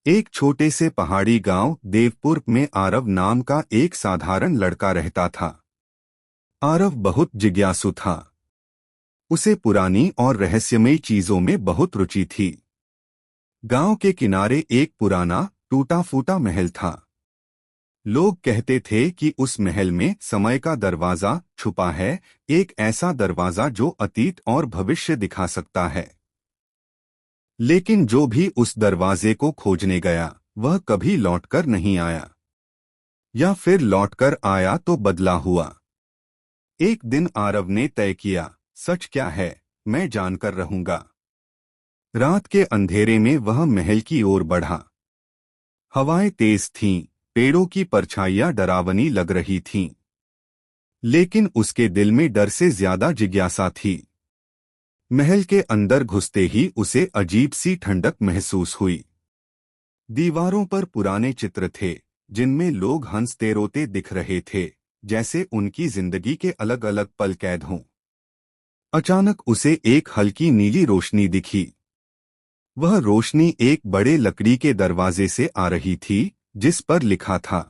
एक छोटे से पहाड़ी गांव देवपुर में आरव नाम का एक साधारण लड़का रहता था। आरव बहुत जिज्ञासु था। उसे पुरानी और रहस्यमयी चीजों में बहुत रुचि थी। गांव के किनारे एक पुराना टूटा फूटा महल था। लोग कहते थे कि उस महल में समय का दरवाजा छुपा है, एक ऐसा दरवाजा जो अतीत और भविष्य दिखा सकता है। लेकिन जो भी उस दरवाजे को खोजने गया वह कभी लौटकर नहीं आया, या फिर लौटकर आया तो बदला हुआ। एक दिन आरव ने तय किया, सच क्या है मैं जानकर रहूंगा। रात के अंधेरे में वह महल की ओर बढ़ा। हवाएं तेज थीं, पेड़ों की परछाइयां डरावनी लग रही थीं। लेकिन उसके दिल में डर से ज्यादा जिज्ञासा थी। महल के अंदर घुसते ही उसे अजीब सी ठंडक महसूस हुई। दीवारों पर पुराने चित्र थे जिनमें लोग हंसते रोते दिख रहे थे, जैसे उनकी जिंदगी के अलग अलग पल कैद हों। अचानक उसे एक हल्की नीली रोशनी दिखी। वह रोशनी एक बड़े लकड़ी के दरवाजे से आ रही थी जिस पर लिखा था,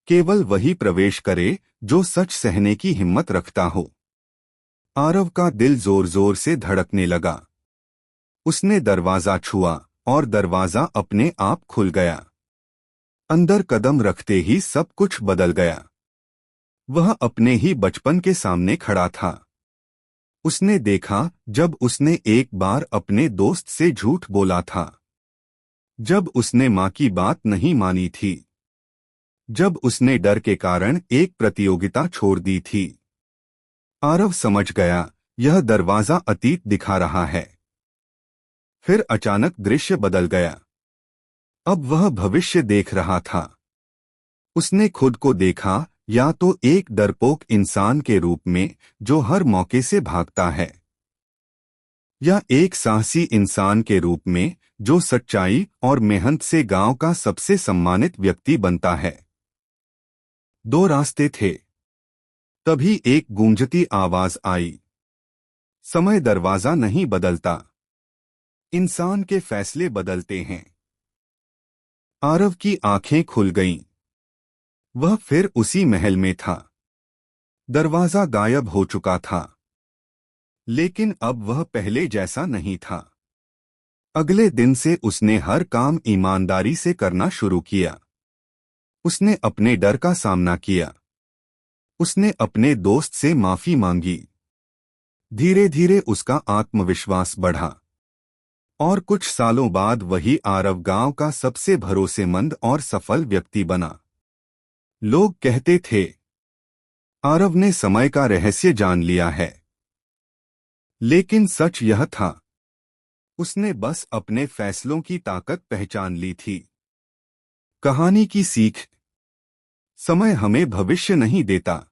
केवल वही प्रवेश करे जो सच सहने की हिम्मत रखता हो। आरव का दिल जोर जोर से धड़कने लगा। उसने दरवाजा छुआ और दरवाजा अपने आप खुल गया। अंदर कदम रखते ही सब कुछ बदल गया। वह अपने ही बचपन के सामने खड़ा था। उसने देखा जब उसने एक बार अपने दोस्त से झूठ बोला था, जब उसने माँ की बात नहीं मानी थी, जब उसने डर के कारण एक प्रतियोगिता छोड़ दी थी। आरव समझ गया, यह दरवाजा अतीत दिखा रहा है। फिर अचानक दृश्य बदल गया। अब वह भविष्य देख रहा था। उसने खुद को देखा, या तो एक डरपोक इंसान के रूप में जो हर मौके से भागता है, या एक साहसी इंसान के रूप में जो सच्चाई और मेहनत से गांव का सबसे सम्मानित व्यक्ति बनता है। दो रास्ते थे। तभी एक गूंजती आवाज आई, समय दरवाजा नहीं बदलता, इंसान के फैसले बदलते हैं। आरव की आंखें खुल गईं। वह फिर उसी महल में था। दरवाजा गायब हो चुका था, लेकिन अब वह पहले जैसा नहीं था। अगले दिन से उसने हर काम ईमानदारी से करना शुरू किया। उसने अपने डर का सामना किया। उसने अपने दोस्त से माफी मांगी। धीरे धीरे उसका आत्मविश्वास बढ़ा, और कुछ सालों बाद वही आरव गांव का सबसे भरोसेमंद और सफल व्यक्ति बना। लोग कहते थे, आरव ने समय का रहस्य जान लिया है। लेकिन सच यह था, उसने बस अपने फैसलों की ताकत पहचान ली थी। कहानी की सीख, समय हमें भविष्य नहीं देता,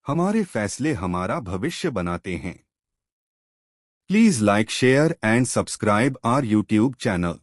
हमारे फैसले हमारा भविष्य बनाते हैं। Please like, share and subscribe our YouTube channel.